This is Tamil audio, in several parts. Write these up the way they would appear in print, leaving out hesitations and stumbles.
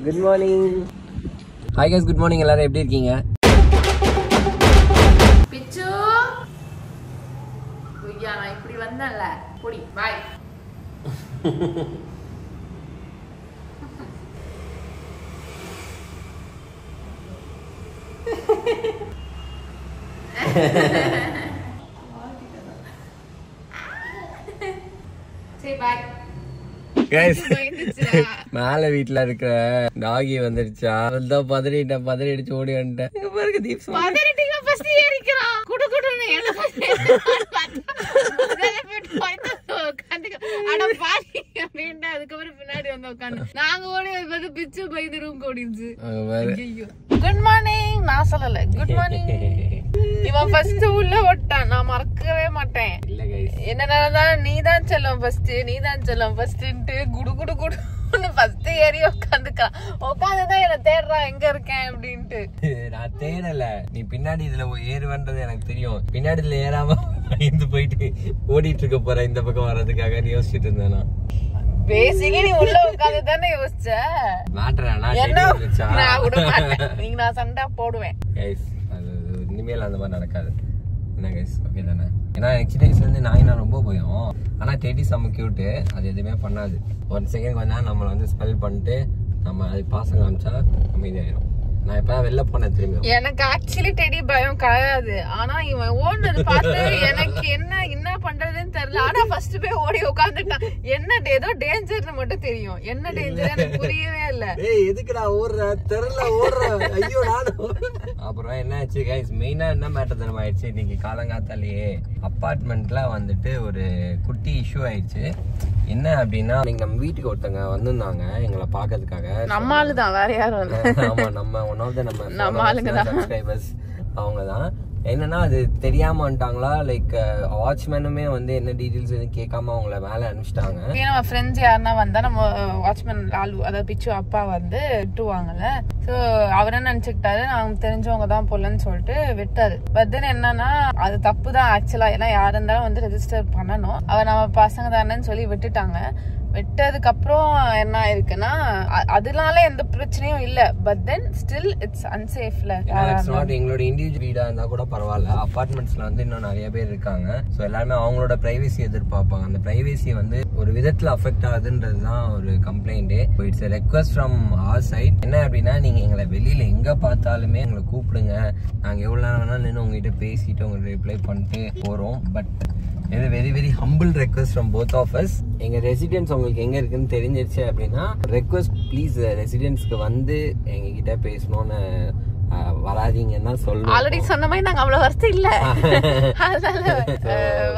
Good morning. Hi guys, good morning. எல்லாரும் எப்படி இருக்கீங்க? பிச்சு குய்யா நான் இப்படி வந்தேன்ல போடி பை. சரி பை. गाइस, மேல வீட்ல இருக்கிற டாகி வந்துருச்சா? அதான் பதறிடுச்சு ஓடி வந்துட்டேன். இங்க பாருங்க தீப் சார். பதறிட்டீங்க ஃபர்ஸ்ட் ஏறிக்கிறான். குடு குடுன்னு என்ன அட பாடி அப்படின்னா அதுக்கப்புறம் பின்னாடி வந்து உட்காந்து நாங்க ஓடி வந்து பிச்சு பயந்து ரூம் ஓடிச்சு. குட் மார்னிங் நான் சொல்லல. Good morning. இவன் ஃபர்ஸ்ட் உள்ள ஓட்டான். நான் மறக்கவே மாட்டேன். இல்ல गाइस, என்ன நடந்தாலும் நீதான் செல்லம் ஃபர்ஸ்ட்ன்ட்டு குடு குடு குடுன்னு ஃபர்ஸ்ட் ஏறி உட்காந்துதான் என்ன தேடுறான் எங்க இருக்கேன் அப்படின்ட்டு. நான் தேடல, நீ பின்னாடி இதுல ஏறுவன்றது எனக்கு தெரியும். பின்னாடி இதுல ஏறாம பயந்து போயிட்டு ஓடிட்டு இருக்க போற இந்த பக்கம் வர்றதுக்காக நீ யோசிச்சுட்டு இருந்தேனா? பேசிக்கலி நீ உள்ள உட்காந்து தானே யோசிச்ச. மாட்டறா நான் விட மாட்டேன். நீங்க நான் சண்டை போடுவேன். கைஸ், அது இனிமேல் அந்த மாதிரி நடக்காது. என்ன கைஸ், ஓகே தானே? ஏன்னா எனக்கு சின்ன வயசுல இருந்து நாய் நான் ரொம்ப பயம். ஆனா டெடி செம்ம கியூட்டு, அது எதுவுமே பண்ணாது. ஒரு செகண்ட் கொஞ்ச நேரம் நம்மளை வந்து ஸ்மெல் பண்ணிட்டு நம்ம அது பாசம் காமிச்சா அமைதியாயிரும். நான் இப்ப வெளில போனேன் திரும்பி. எனக்கு ஆக்சுவலி டெடி பயம் கிடையாது. ஆனா இவன் ஓடுனது பார்த்து எனக்கு என்ன பண்றதுன்னு தெரியல. ஆனா ஃபர்ஸ்ட் போய் ஓடி உட்காந்துட்டான். என்ன ஏதோ டேஞ்சர்னு மட்டும் தெரியும். என்ன டேஞ்சர் எனக்கு புரியவே இல்ல. ஏய் எதுக்குடா ஓடுற? தெரியல ஓடுற. ஐயோ நானும். அப்புறம் என்ன ஆச்சு கைஸ், மெயினா என்ன மேட்டர் தெரியுமா ஆயிடுச்சு? இன்னைக்கு காலங்காத்தாலேயே அப்பார்ட்மெண்ட்ல வந்துட்டு ஒரு குட்டி இஷ்யூ ஆயிடுச்சு. என்ன அப்படின்னா, நம்ம வீட்டுக்கு ஒருத்தங்க வந்திருந்தாங்க எங்களை பாக்கிறதுக்காக. நம்ம ஆளுதான், வேற யாரும் இல்ல. ஆமா, நம்ம ஒன் ஆஃப் த நம்ம ஆளுங்கதான் சப்ஸ்கிரைபர்ஸ் அவங்கதான். என்னன்னா அது தெரியாம வந்துட்டாங்களா, லைக் வாட்ச்மேனுமே வந்து என்ன டீடைல்ஸ் எதுவும் கேட்காம அவங்கள மேல அனுப்பிச்சிட்டாங்க. நம்ம ஃப்ரெண்ட்ஸ் யாருன்னா வந்தா நம்ம வாட்ச்மேன் லாலு, அதாவது பிச்சு அப்பா வந்து விட்டுவாங்கல்ல. சோ அவர் என்ன நினைச்சுக்கிட்டாரு, அவங்க தெரிஞ்சவங்க தான் போலன்னு சொல்லிட்டு விட்டாரு. பட் தென் என்னன்னா அது தப்பு தான் ஆக்சுவலா. ஏன்னா யாரு இருந்தாலும் வந்து ரெஜிஸ்டர் பண்ணணும். அவர் நம்ம பசங்க தானேன்னு சொல்லி விட்டுட்டாங்க. விட்டதுக்கு அப்புறம் என்ன ஆயிருக்குன்னா, அதனால எந்த பிரச்சனையும் இல்ல. பட் தென் ஸ்டில் இட்ஸ் அன்சேஃப்ல. எங்களோட இண்டிவிஜுவல் வீடா இருந்தா கூட பரவாயில்ல. அபார்ட்மெண்ட்ஸ்ல வந்து இன்னும் நிறைய பேர் இருக்காங்க. சோ எல்லாருமே அவங்களோட பிரைவசி எதிர்பார்ப்பாங்க. அந்த பிரைவசி வந்து ஒரு விதத்துல அஃபெக்ட் ஆகுதுன்றதுதான் ஒரு complaint. It's request from our side. என்ன அப்படின்னா, நீங்க எங்களை வெளியில எங்க பார்த்தாலுமே எங்களை கூப்பிடுங்க. நாங்க எவ்வளவு நேரம் வேணாலும் நின்று உங்ககிட்ட பேசிட்டு உங்களுக்கு ரிப்ளை பண்ணிட்டு போறோம். பட் இது very very humble request from both of us. எங்க ரெசிடென்ஸ் உங்களுக்கு எங்க இருக்குன்னு தெரிஞ்சிருச்சு அப்படின்னா, ரெக்வஸ்ட் ப்ளீஸ் ரெசிடென்ஸ்க்கு வந்து எங்க கிட்ட பேசணும்னு வராதீங்கன்னு தான் சொல்லணும். ஆல்ரெடி சொன்ன மாதிரி நாங்க அவ்வளவு வருஷம் இல்ல, அதனால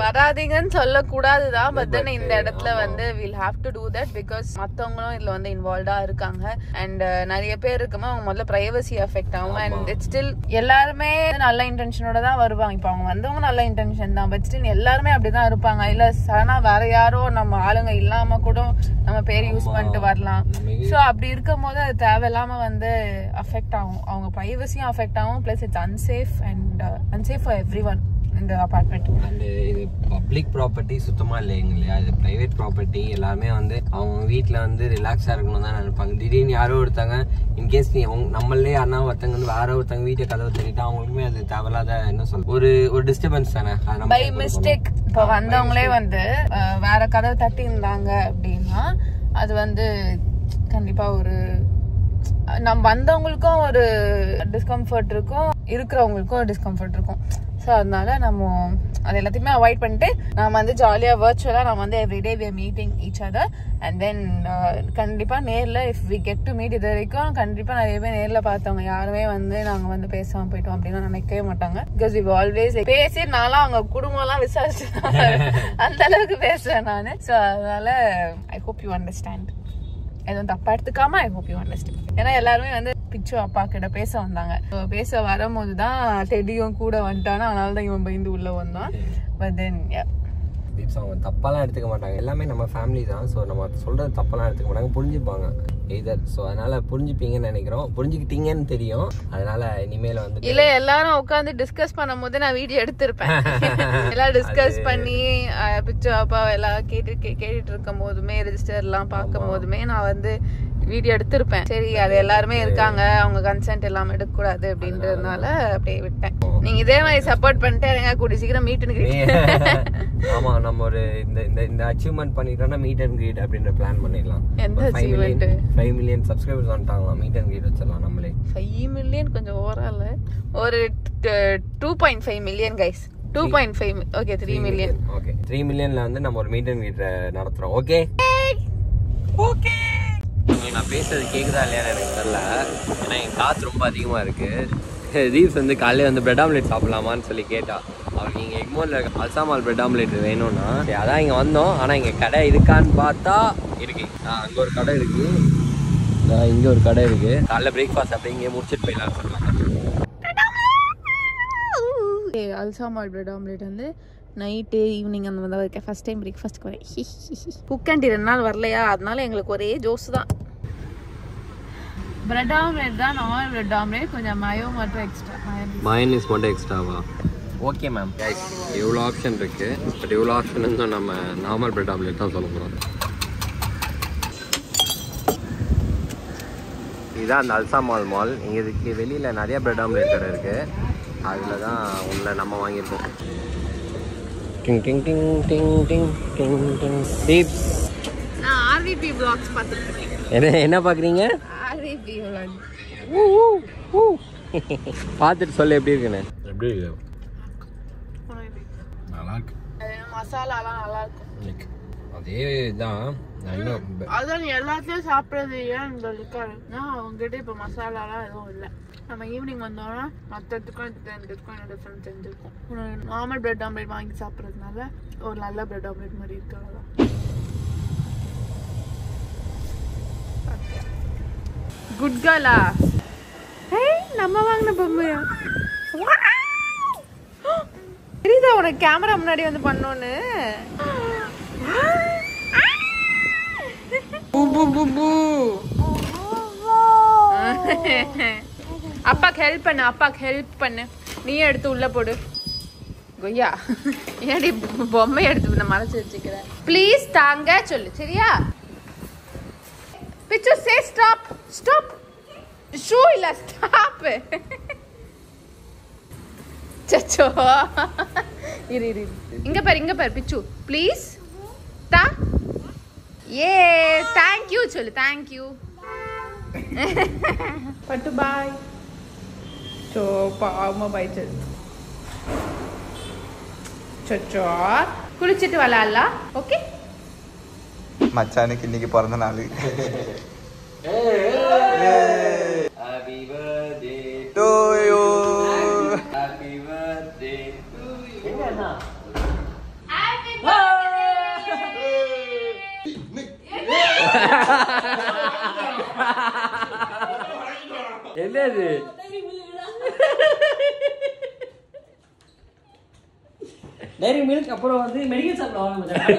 வராதீங்கன்னு சொல்ல கூடாதுதான். பட் தென் இந்த இடத்துல வந்து we'll have to do that because மத்தவங்களும் இதுல வந்து இன்வால்வ்டா இருக்காங்க. அண்ட் நிறைய பேர் இருக்குமா, அவங்க முதல்ல பிரைவசி அஃபெக்ட் ஆகும். அண்ட் இட்ஸ் ஸ்டில் எல்லாருமே நல்ல இன்டென்ஷனோட தான் வருவாங்க. இப்ப அவங்க வந்தவங்க நல்ல இன்டென்ஷன் தான். பட் ஸ்டில் எல்லாருமே அப்படிதான் இருப்பாங்க. இல்ல சனா வேற யாரோ நம்ம ஆளுங்க இல்லாம கூட நம்ம பேர் யூஸ் பண்ணிட்டு வரலாம். சோ அப்படி இருக்கும் போது அது தேவையில்லாம வந்து அஃபெக்ட் ஆகும். அவங்க பிரைவசியும் அஃபெக்ட் ஆகும். Plus it's unsafe and unsafe for everyone இந்த அபார்ட்மெண்ட். அண்ட் இது பப்ளிக் ப்ராப்பர்ட்டி சுத்தமா இல்லைங்க இல்லையா? இது பிரைவேட் ப்ராப்பர்ட்டி. எல்லாருமே வந்து அவங்க வீட்டுல வந்து ரிலாக்ஸா இருக்கணும் தான் நினைப்பாங்க. திடீர்னு யாரோ ஒருத்தாங்க இன்கேஸ் நீ நம்மளே யாருனா ஒருத்தங்க வந்து வேற ஒருத்தங்க வீட்டை கதவை தள்ளிட்டா அவங்களுக்குமே அது தேவையில்லாத என்ன சொல்ல ஒரு டிஸ்டர்பன்ஸ் தானே. பை மிஸ்டேக் இப்ப வந்தவங்களே வந்து வேற கதவை தட்டி இருந்தாங்க அப்படின்னா அது வந்து கண்டிப்பா ஒரு நம்ம வந்தவங்களுக்கும் ஒரு டிஸ்கம்ஃபர்ட் இருக்கும், இருக்கிறவங்களுக்கும் டிஸ்கம்ஃபர்ட் இருக்கும். ஸோ அதனால நம்ம அது எல்லாத்தையுமே அவாய்ட் பண்ணிட்டு நம்ம வந்து ஜாலியாக வர்ச்சுவலாக நம்ம வந்து everyday we are meeting each other and then கண்டிப்பாக நேரில் if we get to meet இது வரைக்கும் கண்டிப்பாக நிறைய பேர் நேரில் பார்த்தவங்க யாருமே வந்து நாங்கள் வந்து பேசாமல் போயிட்டோம் அப்படின்னு நினைக்கவே மாட்டாங்க. பிகாஸ் we always பேசி நான்லாம் அவங்க குடும்பம்லாம் விசாரிச்சு அந்த அளவுக்கு பேசுறேன் நான். ஸோ அதனால ஐ ஹோப் யூ அண்டர்ஸ்டாண்ட். எதுவும் தப்பா எடுத்துக்காம ஐ ஹோப் யூ அண்டர்ஸ்டாண்ட். ஏன்னா எல்லாருமே வந்து பிச்சு அப்பா கிட்ட பேச வந்தாங்க. பேச வரும்போதுதான் டெடியும் கூட வந்துட்டானா, அதனாலதான் இவன் பயந்து உள்ள வந்தான். பட் தென் தீப்ஸ் அவங்க தப்பாலாம் எடுத்துக்க மாட்டாங்க. எல்லாமே நம்ம ஃபேமிலி தான். ஸோ நம்ம சொல்றது தப்பெல்லாம் எடுத்துக்க மாட்டாங்க, புரிஞ்சுப்பாங்க எதர். ஸோ அதனால புரிஞ்சுப்பீங்கன்னு நினைக்கிறோம். புரிஞ்சுக்கிட்டீங்கன்னு தெரியும். அதனால இனிமேல வந்து இல்ல எல்லாரும் உட்காந்து டிஸ்கஸ் பண்ணும் போது நான் வீடியோ எடுத்திருப்பேன். எல்லாம் டிஸ்கஸ் பண்ணி பிச்சு அப்பா எல்லாம் கேட்டுட்டு இருக்கும் போதுமே ரெஜிஸ்டர் எல்லாம் பார்க்கும் போதுமே நான் வந்து வீடியோ எடுத்திருப்பேன். சரி அது எல்லாருமே இருக்காங்க, அவங்க கன்சென்ட் எல்லாம் எடுக்க கூடாது அப்படின்றதுனால அப்படியே விட்டேன். நீங்க இதே மாதிரி சப்போர்ட் பண்ணிட்டு இருங்க, கூடி சீக்கிரம் மீட் அண்ட் கிரீட். ஆமா, நம்ம ஒரு இந்த அச்சீவ்மெண்ட் பண்ணிட்டோம்னா மீட் அண்ட் கிரீட் அப்படின்ற பிளான் பண்ணிடலாம். எந்த அச்சீவ்மெண்ட்? 5 மில்லியன் சப்ஸ்கிரைபர்ஸ் வந்துட்டாங்களா, மீட் அண்ட் கிரீட் வச்சிடலாம் நம்மளே. 5 மில்லியன் கொஞ்சம் ஓவரால, ஒரு 2.5 million guys. 2.5 okay 3 million. Okay 3 மில்லியன்ல வந்து நம்ம ஒரு மீட் அண்ட் கிரீட் நடத்துறோம். Okay okay. நான் பேசுறது கேக்குதா இல்லையான்னு எனக்கு தெரியல, ஏன்னா என் காற்று ரொம்ப அதிகமா இருக்கு. ரீவ்ஸ் வந்து காலையில் வந்து பிரெட் ஆம்லேட் சாப்பிடலாமான்னு சொல்லி கேட்டா. அவருக்கு இங்கே எக்மோரில் அல்சாமால் பிரெட் ஆம்லேட் வேணும்னா அதான் இங்கே வந்தோம். ஆனால் இங்கே கடை இருக்கான்னு பார்த்தா இருக்கு. அங்கே ஒரு கடை இருக்கு, இங்கே ஒரு கடை இருக்கு. காலைல பிரேக்ஃபாஸ்ட் அப்படி இங்கே முடிச்சுட்டு போயிடலாம்னு சொல்லுவாங்க. அல்சாமால் பிரெட் ஆம்லேட் வந்து நைட்டு ஈவினிங் அந்த மாதிரி இருக்கேன். ஃபர்ஸ்ட் டைம் பிரேக்ஃபாஸ்ட்டுக்கு வரேன். புக்கண்டி 2 நாள் வரலையா, அதனால எங்களுக்கு ஒரே ஜோஸ் தான். பிரெட் ஆம்லேட் தான், நார்மல் பிரெட் ஆம்லேட், கொஞ்சம் மயோ மட்டும் எக்ஸ்ட்ரா. மயோனைஸ் மட்டும் எக்ஸ்ட்ராவா? Okay ma'am. இவ்வளோ ஆப்ஷன் இருக்கு, பட் இவ்வளோ ஆப்ஷன் வந்து நம்ம நார்மல் பிரெட் ஆம்லேட் தான் சொல்ல போகிறோம். இதுதான் அந்த அல்சாமால் மால். இங்கே இதுக்கு வெளியில் நிறைய பிரெட் ஆம்லேட் கடை இருக்குது. அதில் தான் உள்ள நம்ம வாங்கியிருக்கோம். டிங் டிங் டிங் டிங் டிங் டிங் டிங் டிப்ஸ். நான் ஆர்விபி vlogs பார்த்துட்டு இருக்கேன். என்ன பார்க்குறீங்க? RVP vlog. பார்த்துட்டு சொல்லு எப்படி இருக்குன்னு. எப்படி இருக்கு? நல்லா இருக்கு. மசாலாலாம் நல்லா இருக்கும். அதே தான். அதான் நீ எல்லாத்தையும் சாப்பிட்றது ஏன் இந்த இருக்காரு? அவங்ககிட்ட இப்போ மசாலாலாம் எதுவும் இல்லை. நம்ம ஈவினிங் வந்தோம்னா மற்றதுக்கும் இதுக்கும் என்ன டிஃப்ரெண்ட் தெரிஞ்சிருக்கும். நார்மல் பிரெட் ஆம்லேட் வாங்கி சாப்பிட்றதுனால ஒரு நல்ல பிரெட் ஆம்லேட் மாதிரி இருக்காது. குட் கேர்லா? நம்ம வாங்கின பொம்மையா? தெரியுதா உனக்கு கேமரா முன்னாடி வந்து பண்ணோன்னு? அப்பாக்கு ஹெல்ப் பண்ணு, அப்பாக்கு ஹெல்ப் பண்ணு. நீ எடுத்து உள்ள போடு. கொய்யா ஏடி பொம்மை எடுத்து மறைச்சு வச்சுக்கிற? ப்ளீஸ் தாங்க சொல்லு, சரியா? பிச்சு சே ஸ்டாப் ஸ்டாப். ஷூ இல்ல ஸ்டாப். சச்சோ இரு இரு, இங்க பாரு பிச்சு ப்ளீஸ் தா. ஏ தேங்க் யூ சொல்லு, தேங்க் யூ. பட்டு பாய். சோ பாவமா பாய் சொல்லு. சச்சோ குளிச்சிட்டு வரலாம். ஓகே மச்சானுக்கு இன்னைக்கு பிறந்த நாள். Happy birthday to you. Happy birthday to you. என்னன்னா ஹேப்பி பர்த்டே. என்னது? டைரி மில்க் அப்புறம் வந்து மெடிக்கல் ஷாப்ல வாங்க மச்சான்.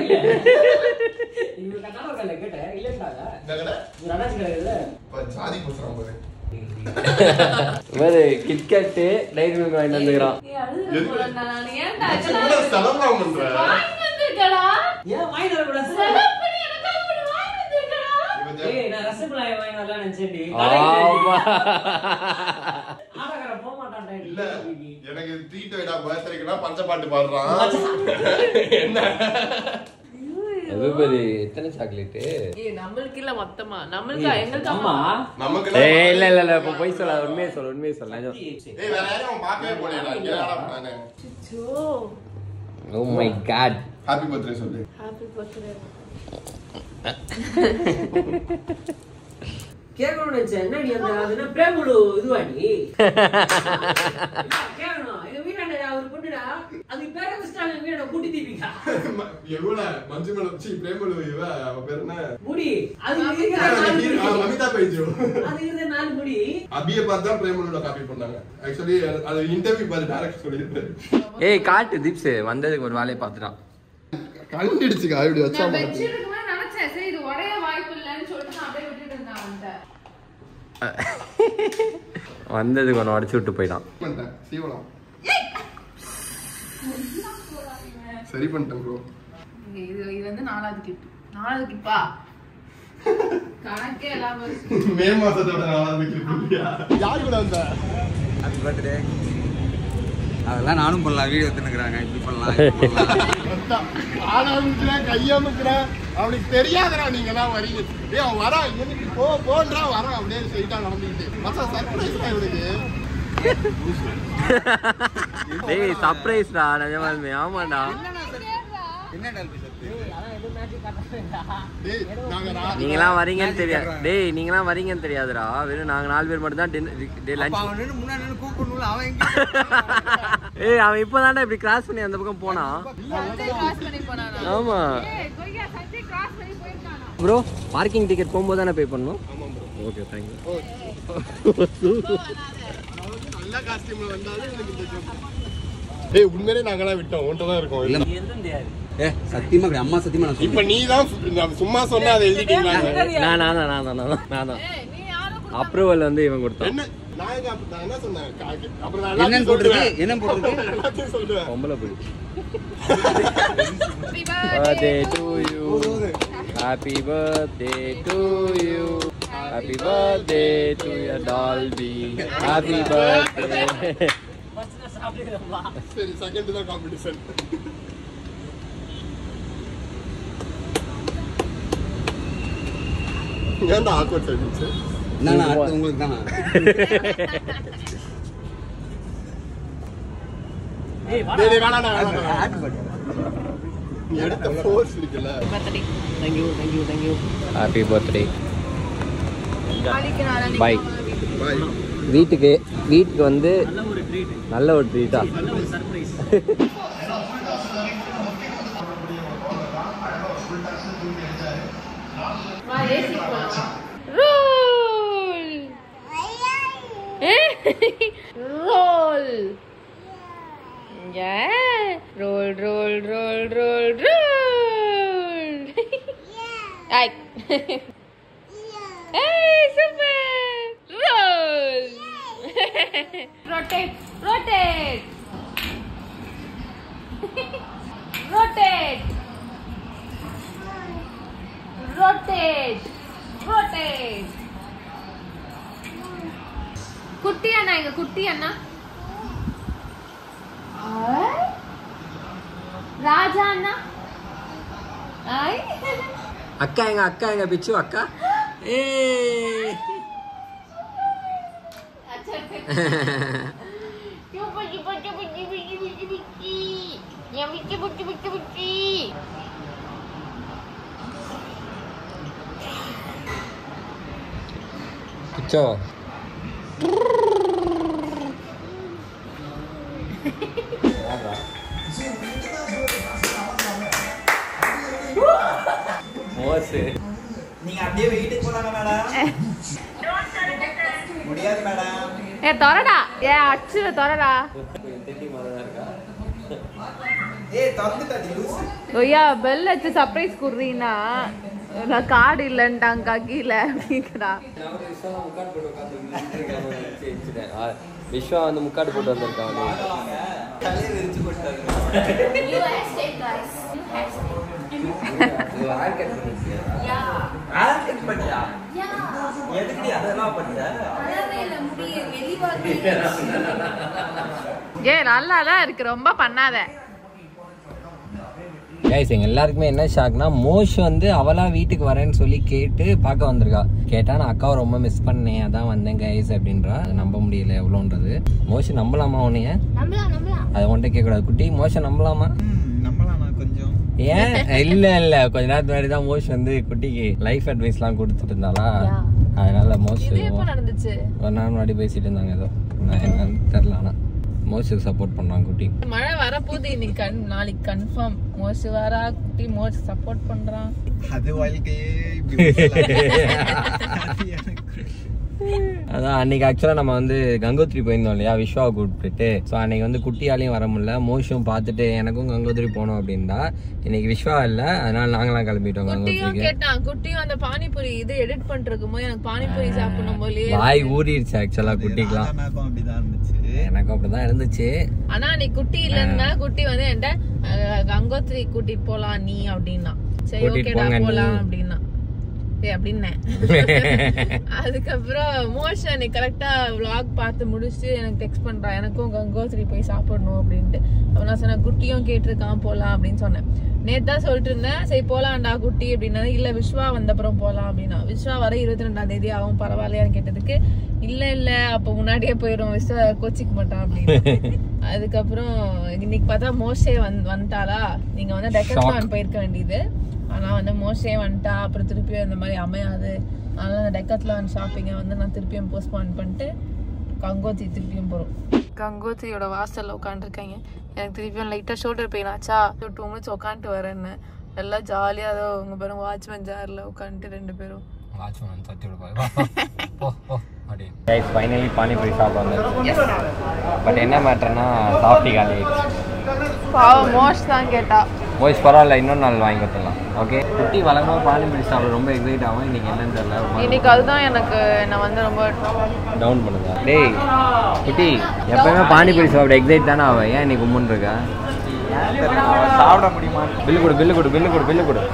இவங்க கட்டாம கல்ல கேட்ட இல்லன்றாங்க. என்னங்கடா? இது நடாச்சு கடையில. இப்ப ஜாதி குஸ்றான் பாரு. வேற கிட்கட் டைரி மில்க் வாங்கிட்டு வந்துக்கறான். நான் ஏன்டா என்ன சலம்பம் பண்ற? வாங்கி வந்திருக்கடா. ஏன் வாங்கி வர கூடாது? செலக்ட் பண்ணி எனக்காக ஒரு வாங்கி வந்திருக்கடா. ஏய் நான் ரசமலாய் வாங்கி வரலாம் நினைச்சேன்டி. ஆமா. ஆடகர போக மாட்டான்டா. இல்ல எனக்கு ட்ரீட் வைடா பர்த்டேக்குனா பஞ்ச பாட்டு பாடுறான். என்ன? எவ்வளவு எத்தனை சாக்லேட்? ஏய் நம்மளுக்கு இல்ல மொத்தமா. நம்மளுக்கு எங்களுக்கு அம்மா நமக்கு ஏய் இல்ல இப்ப போய் சொல்ல, உண்மையை சொல்ல. ஏய் வேற யாரும் பாக்கவே போறீங்களா? இங்கடா நானே. So oh my God. Happy birthday சொல்லு. Happy birthday. கேக்கணும் நினைச்சேன். என்ன நீ அந்த அதுனா பிரேமுலு இதுவா நீ? கேக்கணும். இது வீரண்ட அவர் பொண்ணுடா. அது பேர வச்சாங்க வீரண்ட கூட்டி தீபிங்க. எவ்வளவு மஞ்சுமல சி பிரேமலு இவ அவ பேர் என்ன? முடி. அது அமிதா பைஜு. அது இருந்த 4 முடி. அபியை பார்த்து தான் பிரேமலோட காப்பி பண்ணாங்க. ஆக்சுவலி அது இன்டர்வியூ பாரு டைரக்ட் சொல்லிருப்பாரு. ஏய் காட்டு தீப்ஸ் வந்ததுக்கு ஒரு வேலையை பார்த்துட்டான். கண்டிடுச்சுக்கா இப்படி வச்சா நான் மாதிரி. வெச்சிருக்கமா நினைச்சேன். சரி இது உடைய வாய்ப்பு இல்லன்னு சொல்லிட்டு நான் அப்படியே விட்டுட்டு இருந்தேன் அவன்ட்ட. வந்ததுக்கு ஒன்று உடச்சு விட்டு போயிட்டான். பண்ணிட்டேன் சீவலாம். சரி பண்ணிட்டேன் ப்ரோ. இது வந்து 4வது கிட். 4வது கிப்பா. கணக்கே எல்லாம் மே மாசத்தோட யாரு கூட வந்த ஹாப்பி பர்த்டே. அதெல்லாம் நானும் பண்ணலாம், வீடியோ எடுத்துக்கிறாங்க, இப்படி பண்ணலாம் ஆரம்பிக்கிறேன் கையமுக்கிறேன் அவனுக்கு தெரியாதடா நீங்க எல்லாம் வரீங்க. அவன் வரா எனக்கு போன்றா வரான் அப்படியே ஸ்ட்ரைட்டா நடந்துக்கிட்டு மச்சா சர்ப்ரைஸ் தான் இவனுக்கு. டேய் சர்ப்ரைஸ்டா நிஜமாலுமே. ஆமாடா என்ன டால்பி சத்து நீங்களாம் வரீங்கன்னு தெரியாது. டேய் நீங்களாம் வரீங்கன்னு தெரியாதுடா. வெறும் நாங்க 4 பேர் மட்டும் தான் லஞ்ச். முன்னாடி கூப்பிடணும்ல அவன் எங்க ஏய் அவன் இப்பதான்டா இப்படி கிராஸ் பண்ணி அந்த பக்கம் போனான். ஆமா ப்ரோ பார்க்கிங் டிக்கெட் போகும்போது தானே பே பண்ணணும். Okay thank you. நல்ல காஸ்டியூம்ல வந்தாலும் எனக்கு இந்த ஜோக். டேய் உண்மையிலே நாங்கலாம் விட்டோம் ஒன்ட்ட தான் இருக்கோம். இல்ல சத்தியமா அப்படி அம்மா சத்தியமா நான் இப்ப நீ தான் சும்மா சொன்னா அதை எழுதிட்டீங்களா? நான் அப்ரூவல் வந்து இவன் கொடுத்தான். என்ன நான் என்ன சொன்னேன்? அப்புறம் நான் என்னன்னு போட்டுருக்கு என்ன போட்டுருக்கு எல்லாத்தையும் சொல்றேன். பொம்பளை புடி. Birthday to you. Happy birthday to you. Happy birthday to your Dolby. Happy birthday. சரி செகண்ட் தான் காம்படிஷன். ஏன்டா ஆக்வர்ட் சைலன்ஸ்? நான் அடுத்து உங்களுக்கு தானா? டேய் வேணாடா நீ எடுத்த ஃபோர்ஸ் இருக்குல. Thank you. Happy birthday. நாளைக்கு Bye. பை. வீட்டுக்கு வந்து நல்ல ஒரு ட்ரீட்டா. Roll. Yeah. Roll. Ay. Hey, super. Roll. Rotate. Rotate. குட்டி அண்ணா எங்க குட்டி அண்ணா. ராஜா அண்ணா. அக்கா எங்க பிச்சு அக்கா. பிச்சோ மோசு. நீங்க அப்படியே வீட்டுக்கு போறாங்க மேடம். முடியாது மேடம். தொரடா அச்சு தொரடா. திறந்துட்டாடி லூசு. ஐயா பெல் வச்சு சர்ப்ரைஸ் குடுறீன்னா நான் கார்டு இல்லன்ட்டாங்க கீழே அப்படிங்கிறா. விஸ்வா வந்து முக்காடு போட்டு வந்திருக்காங்க. தலையை விரிச்சு போட்டாங்க. நல்லாதான் இருக்கு ரொம்ப பண்ணாத. கைஸ் எங்க எல்லாருக்குமே என்ன ஷாக்னா மோஷ் வந்து அவளா வீட்டுக்கு வரேன்னு சொல்லி கேட்டு பார்க்க வந்திருக்கா. கேட்டா நான் அக்காவை ரொம்ப மிஸ் பண்ணேன் அதான் வந்தேன் கைஸ் அப்படின்றா. அது நம்ப முடியல எவ்வளோன்றது. மோஷ் நம்பலாமா உன்னைய? அதை உன்ட்ட கேட்க கூடாது குட்டி. மோஷ நம்பலாமா? கொஞ்சம் ஏன் இல்ல கொஞ்ச நேரத்துக்கு முன்னாடி தான் மோஷ் வந்து குட்டிக்கு லைஃப் அட்வைஸ் எல்லாம் கொடுத்துட்டு இருந்தாளா. அதனால மோஷ் நடந்துச்சு ஒரு நாள் முன்னாடி பேசிட்டு இருந்தாங்க. ஏதோ என்னன்னு தெரியல. ஆனா மோஷுக்கு சப்போர்ட் பண்ணாங்க குட்டி. மழை வரப்போகுது இன்னைக்கு நாளைக்கு கன்ஃபார்ம். மோஷ் வரா குட்டி மோஷ் சப்போர்ட் பண்றான். அது வாழ்க்கையே அதான் அன்னைக்கு ஆக்சுவலா நம்ம வந்து கங்கோத்ரி போயிருந்தோம் இல்லையா விஸ்வாவை கூப்பிட்டுட்டு. ஸோ அன்னைக்கு வந்து குட்டியாலையும் வர முடியல. மோஷும் பார்த்துட்டு எனக்கும் கங்கோத்ரி போனோம் அப்படின்னா இன்னைக்கு விஸ்வா இல்ல. அதனால நாங்களாம் கிளம்பிட்டோம் கங்கோத்ரிக்கு. கேட்டான் குட்டியும் அந்த பானிபூரி இது எடிட் பண்றதுக்கு போது எனக்கு பானிபூரி சாப்பிடணும் போலயே வாய் ஊறிடுச்சு ஆக்சுவலா குட்டிக்கலாம். அப்படிதான் இருந்துச்சு. எனக்கும் அப்படிதான் இருந்துச்சு. ஆனா நீ குட்டி இல்லன்னா குட்டி வந்து என்கிட்ட கங்கோத்ரி கூட்டிட்டு போலாம் நீ அப்படின்னா. சரி ஓகேடா போலாம் அப்படின்னா. அப்படின்னு. அதுக்கப்புறம் மோஷன் கரெக்டா vlog பார்த்து முடிச்சுட்டு எனக்கு டெக்ஸ்ட் பண்றா, எனக்கும் கங்கோத்ரி போய் சாப்பிடணும் அப்படின்ட்டு. அப்ப நான் சொன்னேன் குட்டியும் கேட்டிருக்கான் போலாம் அப்படின்னு சொன்னேன். நேத்தான் சொல்லிட்டு இருந்தேன் சரி போலாம்டா குட்டி அப்படின்னா, இல்ல விஸ்வா வந்தப்புறம் போலாம் அப்படின்னா. விஸ்வா வர 22ஆம் தேதி ஆகும் பரவாயில்லையான்னு கேட்டதுக்கு இல்ல அப்ப முன்னாடியே போயிடும், விஸ்வா கோச்சிக்க மாட்டான் அப்படின்னு. அதுக்கப்புறம் இன்னைக்கு பார்த்தா மோஷே வந்துட்டாளா, நீங்க வந்து டெக்கத்லான் போயிருக்க வேண்டியது, ஆனா வந்து மோஷே வந்துட்டா அப்புறம் திருப்பியும் இந்த மாதிரி அமையாது, அதனால அந்த டெக்கத்லான் ஷாப்பிங்கை வந்து நான் திருப்பியும் போஸ்ட்போன் பண்ணிட்டு கங்கோத்ரி திருப்பியும் போறோம். கங்கோத்ரியோட வாசல்ல உட்காந்துருக்காங்க. எனக்கு திருப்பியும் லைட்டா ஷோல்டர் பெயின் ஆச்சா, 2 மினிட்ஸ் உட்காந்துட்டு வரேன்னு எல்லாம் ஜாலியா ஏதோ உங்க பேரும் வாட்ச்மேன் ஜார்ல உட்காந்துட்டு 2 பேரும் வாட்ச்மேன் தட்டி விடுப்பா. ஃபைனலி பானிபூரி சாப்பிட வந்துருச்சு. பட் என்ன மேட்டர்னா சாப்பிட்டி காலி பாவம் மோஷ் தான் கேட்டா. மோஷ் பரவாயில்ல இன்னொரு நாள் வாங்கி கொடுத்துடலாம். ஓகே குட்டி வழக்கமாக பானிபூரி சாப்பிட ரொம்ப எக்ஸைட் ஆகும். இன்னைக்கு என்னன்னு தெரியல, இன்னைக்கு அதுதான் எனக்கு என்ன வந்து ரொம்ப டவுன் பண்ணுங்க. டேய் குட்டி எப்பவுமே பானிபூரி சாப்பிட எக்ஸைட் தானே ஆகும், ஏன் இன்னைக்கு முன்னு இருக்கா? சாப்பிட முடியுமா? பில்லு கொடு.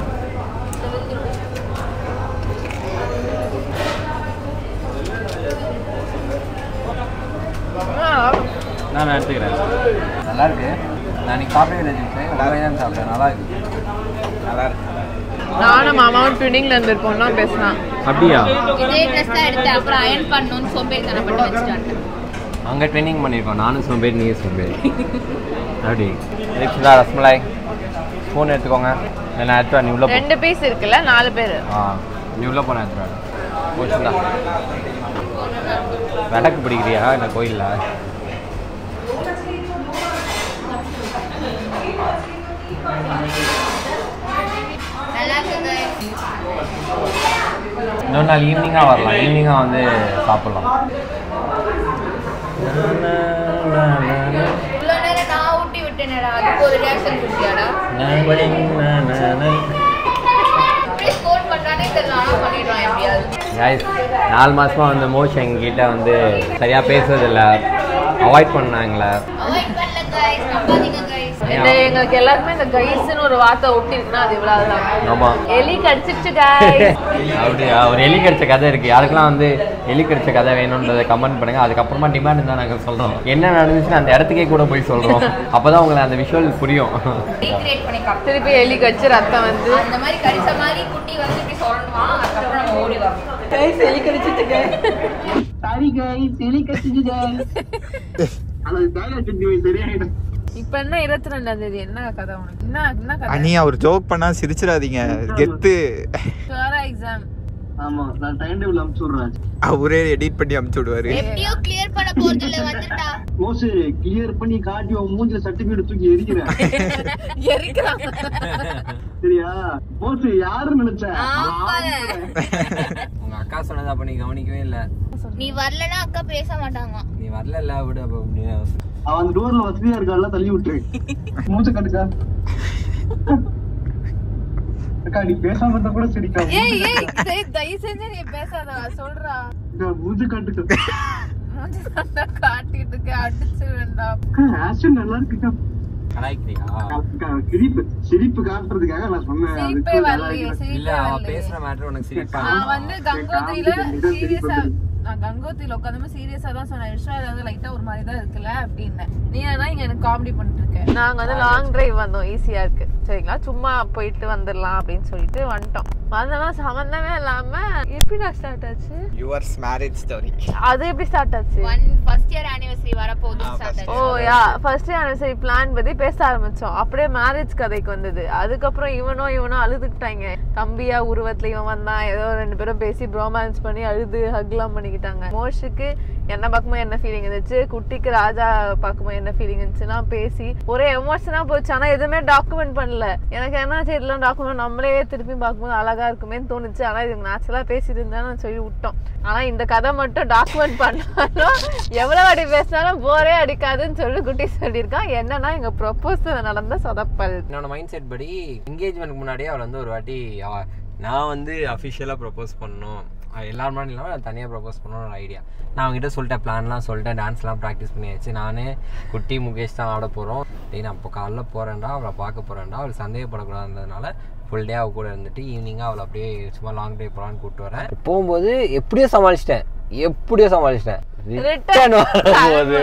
நான் எடுத்துக்கிறேன். நல்லா இருக்கு. நான் இன்னைக்கு சாப்பிடவே இல்லை, தான் சாப்பிட்டேன். நல்லா இருக்கு. நானும் மாமாவும் ட்வினிங்ல இருந்திருப்போம்னா பேசலாம். அப்படியா? இதே ட்ரெஸ் தான் எடுத்தேன், அப்புறம் அயர்ன் பண்ணணும்னு சோம்பேறித்தனப்பட்டு வச்சுட்டாங்க. அங்கே ட்வினிங் பண்ணியிருக்கோம், நானும் சோம்பேறி நீயும் சோம்பேறி. அப்படி எக்ஸ்ட்ரா ரஸ்மலாய் ஸ்பூன் எடுத்துக்கோங்க. நான் எடுத்துவா, நீ உள்ள 2 பீஸ் இருக்குல்ல, 4 பேர். நீ உள்ள போன எடுத்துவா. போச்சுடா. விளக்கு பிடிக்கிறியா இல்லை கோயிலில்? நல்லா இருக்குது. இன்னொரு நாள் ஈவினிங்காக வரலாம், ஈவினிங்காக வந்து சாப்பிட்லாம். இவ்வளோ நேரம் நான் ஊட்டி விட்டேனடா, அதுக்கு ஒரு ரியாக்ஷன் கொடுத்தியாடா? அப்படியே ஸ்கோர் பண்ணானே தெரியல, ஆனால் பண்ணிடுவான் எப்படியாவது. 4 மாசமா வந்து மோஷ் எங்ககிட்ட வந்து சரியா பேசுறதில்ல, அவாய்ட் பண்ணாங்களே. அவாய்ட் பண்ணல கைஸ், நம்பாதீங்க கைஸ். எங்களுக்கு எல்லாருக்குமே இந்த கைஸ்ன்னு ஒரு வார்த்தை ஒட்டி இருக்குன்னா அது இவ்வளவுதான். ஆமா, எலி கடிச்சிருச்சு கைஸ். அப்படியா? ஒரு எலி கடிச்ச கதை இருக்கு. யாருக்கெல்லாம் வந்து எலி கடிச்ச கதை வேணும்ன்றதை கமெண்ட் பண்ணுங்க. அதுக்கப்புறமா டிமாண்ட் தான் நாங்கள் சொல்றோம். என்ன நடந்துச்சுன்னு அந்த இடத்துக்கே கூட போய் சொல்றோம். அப்பதான் உங்களுக்கு அந்த விஷுவல் புரியும். ரீக்ரியேட் பண்ணி காட்டு. திருப்பி எலி கடிச்சு ரத்தம் வந்து அந்த மாதிரி கடிச்ச மாதிரி குட்டி வந்து இப்படி சொல்லணுவான், அதுக்கப்புறம் நம்ம ஓடி வரோம். கைஸ் எலி கடிச்சிட்டு கைஸ். சாரி கைஸ், எலி கடிச்சிட்டு கைஸ். அது டைலாக் சொல்லி சரியாயிடும். இப்ப என்ன 22ஆம் தேதி என்ன கதை உனக்கு? என்ன கதை? அண்ணி அவர் ஜோக் பண்ணா சிரிச்சிடாதீங்க, கெத்து. ஷுவரா எக்ஸாம். ஆமா, நான் டைம் டேபிள் அனுப்பிச்சு விடுறேன். அவரே எடிட் பண்ணி அனுப்பிச்சு விடுவாரு. எப்படியோ கிளியர் பண்ண போறது இல்ல, வந்துட்டா. மோசே கிளியர் பண்ணி காட்டி உன் மூஞ்சில சர்டிபிகேட் தூக்கி எரிக்கிறேன். எரிக்கிறான். சரியா? மோசே யாரு நினைச்ச? உங்க அக்கா சொன்னதை அப்ப நீ கவனிக்கவே இல்லை. நீ வரலன்னா அக்கா பேச மாட்டாங்க. நீ வரல விடு. அப்ப அவன் அந்த டோர்ல வசதியா இருக்கால, தள்ளி விட்டு மூச்ச கட்டுக்கா. அக்கா நீ பேசாம இருந்தா கூட சரிக்கா. ஏய் தயவு செஞ்சு நீ பேசாத, சொல்றா. மூச்சு காட்டுக்க. மூஞ்சி கண்டா காட்டிட்டு இருக்க, அடிச்சு வேண்டாம். ஆக்ஷன் நல்லா இருக்குக்கா. சிரிப்பு காட்டுறதுக்காக நான் சொன்னேன். சிரிப்பே வரலையே, இல்ல சிரிப்பே அவ வரலையே. பேசுற மேட்டர் உனக்கு சிரிப்பா? நான் வந்து கங்கோத்ரியில சீரியஸா, நான் கங்கோத்ரியில உட்காந்து சீரியஸா தான் சொன்னேன். விஷயம் ஏதாவது லைட்டா ஒரு மாதிரி தான் இருக்குல்ல அப்படின்னு. நீ தான் இங்க எனக்கு காமெடி பண்ணிட்டு இருக்க. நாங்க வந்து லாங் டிரைவ் வந்தோம், ஈஸியா இருக்கு சரிங்களா, சும்மா போயிட்டு வந்துடலாம் அப்படின்னு சொல்லிட்டு வந்துட்டோம். வந்தோம்னா சம்பந்தமே இல்லாம எப்படி ஸ்டார்ட் ஆச்சு? Yours marriage story. அது எப்படி ஸ்டார்ட் ஆச்சு? ஃபர்ஸ்ட் இயர் ஆனிவர்சரி வரப்போகுது. ஓ யா, ஃபர்ஸ்ட் இயர் ஆனிவர்சரி பிளான் பத்தி பேச ஆரம்பிச்சோம். அப்படியே மேரேஜ் கதைக்கு வந்தது. அதுக்கப்புறம் இவனும் அழுதுக்கிட்டாங்க. தம்பியா உருவத்துல இவன் வந்தான், ஏதோ 2 பேரும் பேசி ப்ரோமான்ஸ் பண்ணி அழுது ஹக்லாம் பண்ணிக்கிட்டாங்க. மோஷுக்கு என்ன பார்க்கும்போது என்ன ஃபீலிங் இருந்துச்சு, குட்டிக்கு ராஜா பார்க்கும்போது என்ன ஃபீலிங் இருந்துச்சுன்னா பேசி ஒரே எமோஷனா போச்சு. ஆனா எதுவுமே டாக்குமெண்ட் பண்ணல. எனக்கு என்ன இதெல்லாம் டாக்குமெண்ட் நம்மளே திருப்பி பார்க்கும்போது அழகா இருக்குமே தோணுச்சு. ஆனா இது நேச்சுரலா பேசிட்டு இருந்தான்னு சொல்லி விட்டோம். ஆனா இந்த கதை மட்டும் டாக்குமெண்ட் பண்ணாலும் எவ்வளவு அடி பேசினாலும் போரே அடிக்காதுன்னு சொல்லி குட்டி சொல்லியிருக்கான். என்னன்னா எங்க ப்ரொபோசல் நடந்த சொதப்பல். என்னோட மைண்ட் செட் படி என்கேஜ்மெண்ட்க்கு முன்னாடியே அவள் வந்து ஒரு வாட்டி நான் வந்து அஃபிஷியலாக ப்ரப்போஸ் பண்ணணும் எல்லாரும் மாதிரி இல்லாமல் நான் தனியாக ப்ரப்போஸ் பண்ணணும்னு ஒரு ஐடியா. நான் அவங்ககிட்ட சொல்லிட்டேன், பிளான்லாம் சொல்லிட்டேன், டான்ஸ்லாம் ப்ராக்டிஸ் பண்ணியாச்சு. நானே குட்டி முகேஷ் தான் ஆட போகிறோம். நான் இப்போ காலைல போகிறேன்டா, அவளை பார்க்க போகிறேன்டா, அவள் சந்தேகப்படக்கூடாதுன்றதுனால ஃபுல் டே அவ கூட இருந்துட்டு ஈவினிங்காக அவளை அப்படியே சும்மா லாங் ட்ரைவ் போகலான்னு கூப்பிட்டு வரேன். போகும்போது எப்படியோ சமாளிச்சிட்டேன். ரிட்டர்ன் வரும்போது